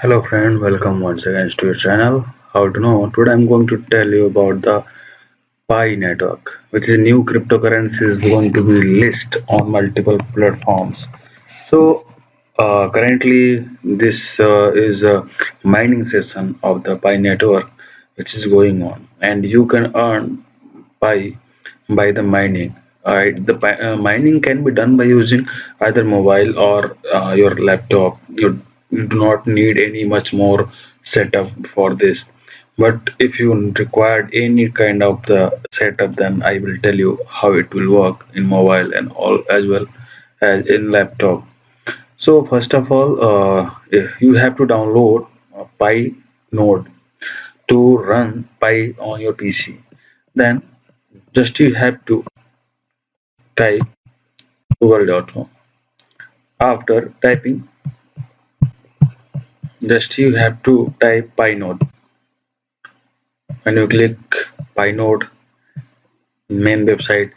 Hello friend, welcome once again to your channel. How to know? Today I'm going to tell you about the Pi network, which is a new cryptocurrency is going to be listed on multiple platforms. So currently this is a mining session of the Pi network which is going on, and you can earn Pi by the mining. Alright, the mining can be done by using either mobile or your laptop. You do not need any much more setup for this. But if you required any kind of the setup, then I will tell you how it will work in mobile and all as well as in laptop. So first of all, you have to download Pi node to run Pi on your PC. Then just you have to type google.com. After typing, just you have to type Pi node. When you click Pi node main website,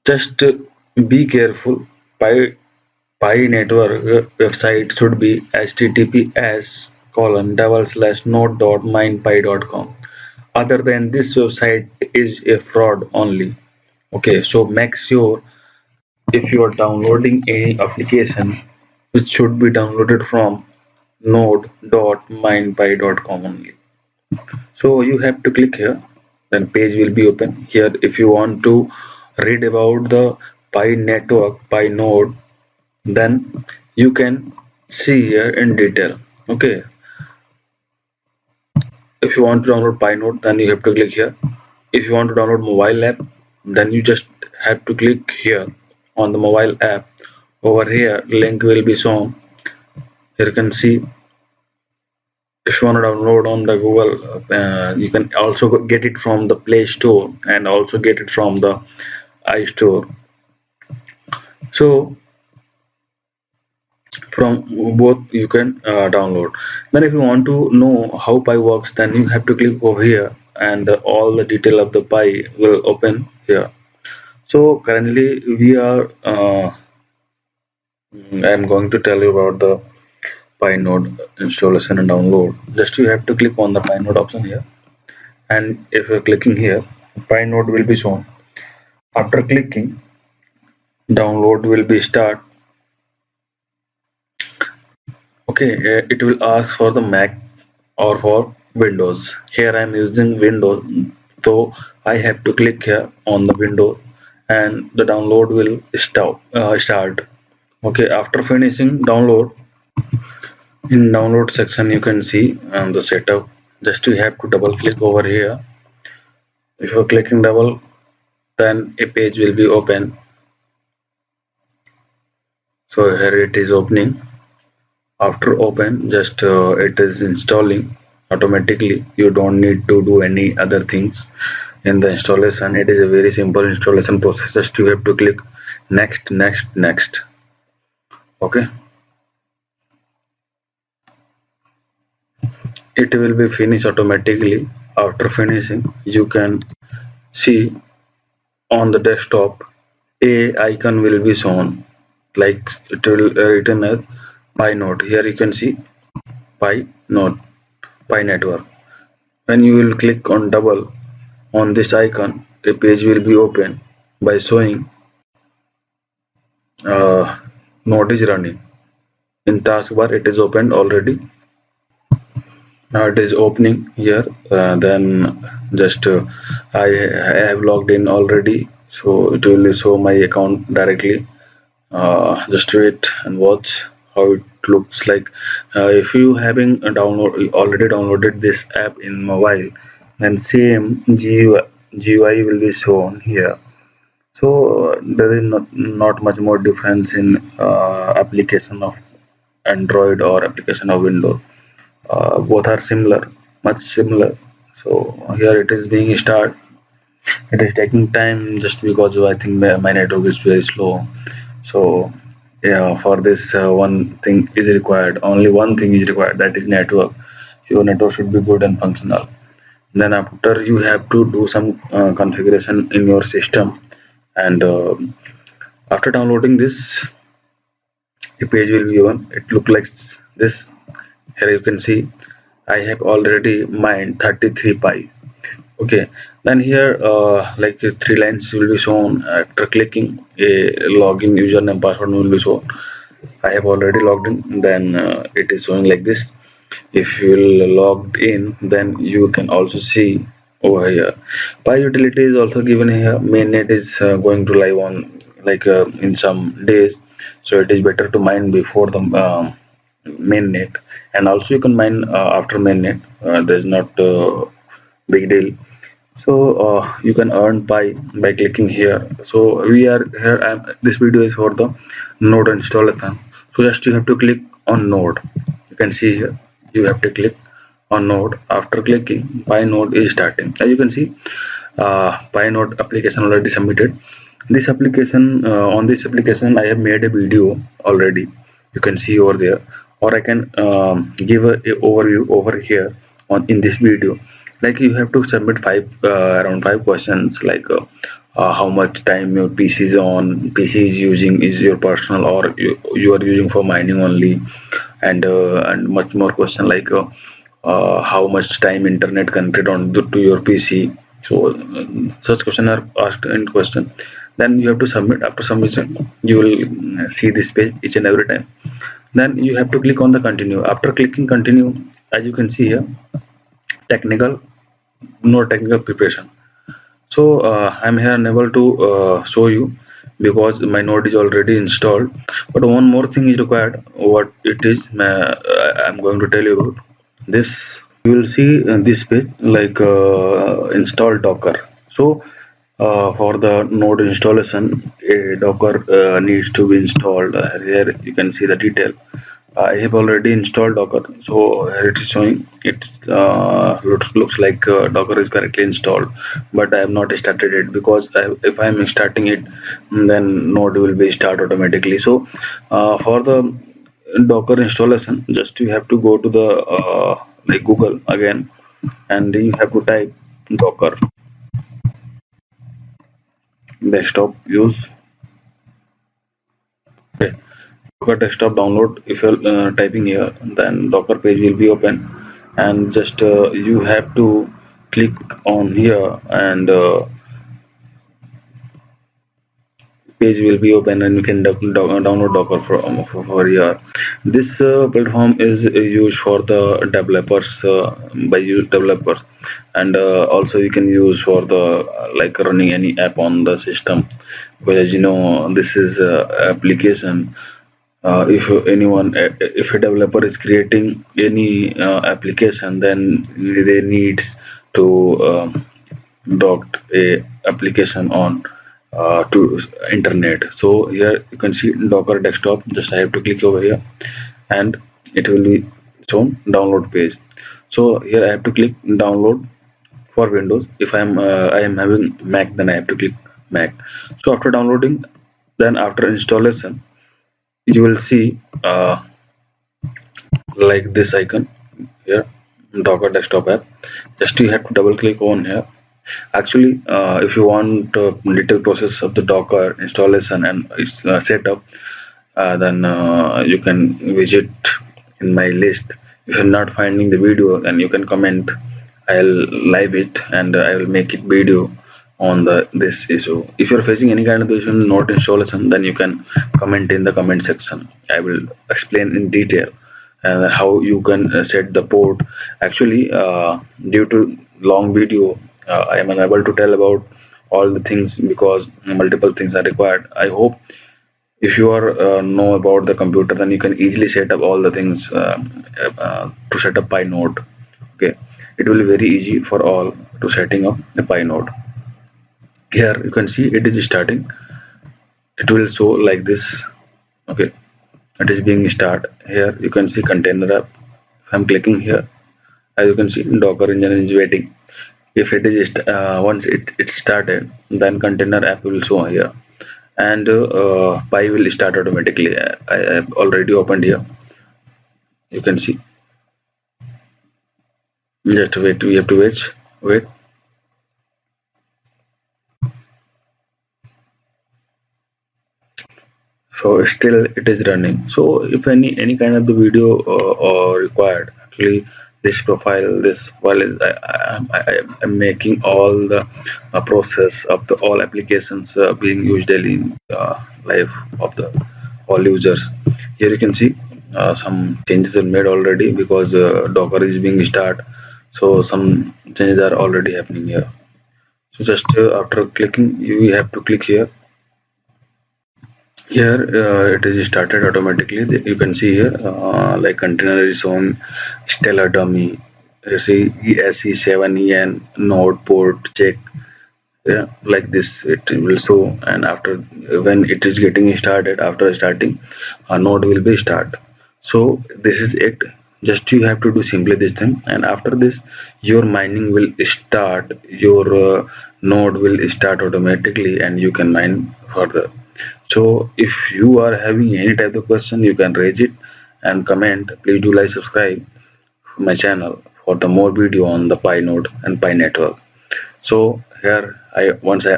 just be careful. Pi network website should be https://node.mindpi.com. Other than this website is a fraud only. Okay, so make sure if you are downloading any application, it should be downloaded from node.mindpi.com only. So you have to click here, then page will be open here. If you want to read about the Pi network, Pi node, then you can see here in detail. Okay, if you want to download Pi node, then you have to click here. If you want to download mobile app, then you just have to click here on the mobile app. Over here link will be shown. Here you can see. If you want to download on the Google, you can also get it from the Play Store and also get it from the iStore. So from both you can download. Then if you want to know how Pi works, then you have to click over here, and all the detail of the Pi will open here. So currently we are I'm going to tell you about the Pi node installation and download. Just you have to click on the Pi node option here, and if you're clicking here, Pi node will be shown. After clicking, download will be start. Okay, it will ask for the Mac or for Windows. Here I am using Windows, so I have to click here on the Windows, and the download will start. Okay, after finishing download, in download section you can see the setup. Just you have to double click over here. If you're clicking double, then a page will be open. So here it is opening. After open, just it is installing automatically. You don't need to do any other things in the installation. It is a very simple installation process. Just you have to click next, next, next. Okay, it will be finished automatically. After finishing, you can see on the desktop a icon will be shown, like it will written as Pi node. Here you can see Pi node, Pi network. When you will click on double on this icon, a page will be open by showing node is running. In taskbar it is opened already. Now it is opening here. Then just I have logged in already, so it will show my account directly. Just wait and watch how it looks like. If you having a download already downloaded this app in mobile, then same GUI will be shown here. So there is not much more difference in application of Android or application of Windows. Both are similar, much similar. So here it is being start. It is taking time just because I think my network is very slow. So yeah, for this one thing is required. Only one thing is required. That is network. Your network should be good and functional. Then after you have to do some configuration in your system, and after downloading this, a page will be on. It look like this. Here you can see I have already mined 33 pi. Okay, then here like three lines will be shown after clicking a login username password will be shown. I have already logged in, then it is showing like this. If you will logged in, then you can also see over here. Pi utility is also given here. Mainnet is going to live on like in some days, so it is better to mine before the mainnet, and also you can mine after mainnet. There's not big deal. So you can earn pi by clicking here. So we are here. This video is for the node installation. So just you have to click on node. You can see here. You have to click on node. After clicking, pi node is starting. As you can see, pi node application already submitted. This application on this application I have made a video already. You can see over there, or I can give a overview over here on in this video. Like you have to submit around five questions, like how much time your PC is using, is your personal, or you are using for mining only, and much more question like how much time internet connected on to your PC. So such question are asked in question. Then you have to submit. After submission, you will see this page each and every time. Then you have to click on the continue. After clicking continue, as you can see here, technical, no technical preparation. So I'm here unable to show you because my node is already installed. But one more thing is required. What it is, I'm going to tell you about this. You will see this page like install Docker. So for the node installation, a Docker needs to be installed. Here you can see the detail. I have already installed Docker, so here it is showing it looks like Docker is correctly installed, but I have not started it because if I am starting it, then Node will be start automatically. So for the Docker installation, just you have to go to the like Google again, and you have to type Docker desktop use. Okay. Docker desktop download. If you're typing here, then Docker page will be open, and just you have to click on here, and page will be open, and you can download Docker for here. This platform is used for the developers by developers, and also you can use for the like running any app on the system. Because as you know, this is application. If anyone, if a developer is creating any application, then they needs to docked a application on to internet. So here you can see Docker desktop. Just I have to click over here, and it will be shown download page. So here I have to click download for Windows. If I am having Mac, then I have to click Mac. So after downloading, then after installation, you will see like this icon here, Docker desktop app. Just you have to double click on here. Actually if you want detailed process of the Docker installation and its setup, then you can visit in my list. If you're not finding the video, then you can comment. I'll live it, and I will make it video on the this issue. If you're facing any kind of issue in node installation, then you can comment in the comment section. I will explain in detail how you can set the port. Actually due to long video, I am unable to tell about all the things because multiple things are required. I hope if you are know about the computer, then you can easily set up all the things to set up pi node. Okay, it will be very easy for all to setting up the pi node. Here you can see it is starting. It will show like this. Okay, it is being start. Here you can see container app. If I'm clicking here, as you can see, Docker engine is waiting. If it is once it started, then container app will show here, and pi will start automatically. I have already opened here. You can see. Just wait. We have to wait. So still it is running. So if any kind of the video or required, actually this profile, this file is I'm making all the process of the all applications being used daily in life of the all users. Here you can see some changes are made already because Docker is being start, so some changes are already happening here. So just after clicking, you have to click here. Here it is started automatically. You can see here like container is on stellar dummy. You see ESE7EN node port check. Yeah, like this it will show, and after when it is getting started, after starting a node will be start. So this is it. Just you have to do simply this thing, and after this your mining will start. Your node will start automatically, and you can mine further. So if you are having any type of question, you can raise it and comment. Please do like, subscribe my channel for the more video on the Pi node and Pi network. So here I once I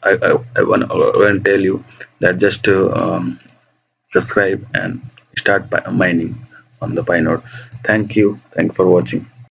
want to tell you that just subscribe and start mining on the Pi node. Thank you. Thank you for watching.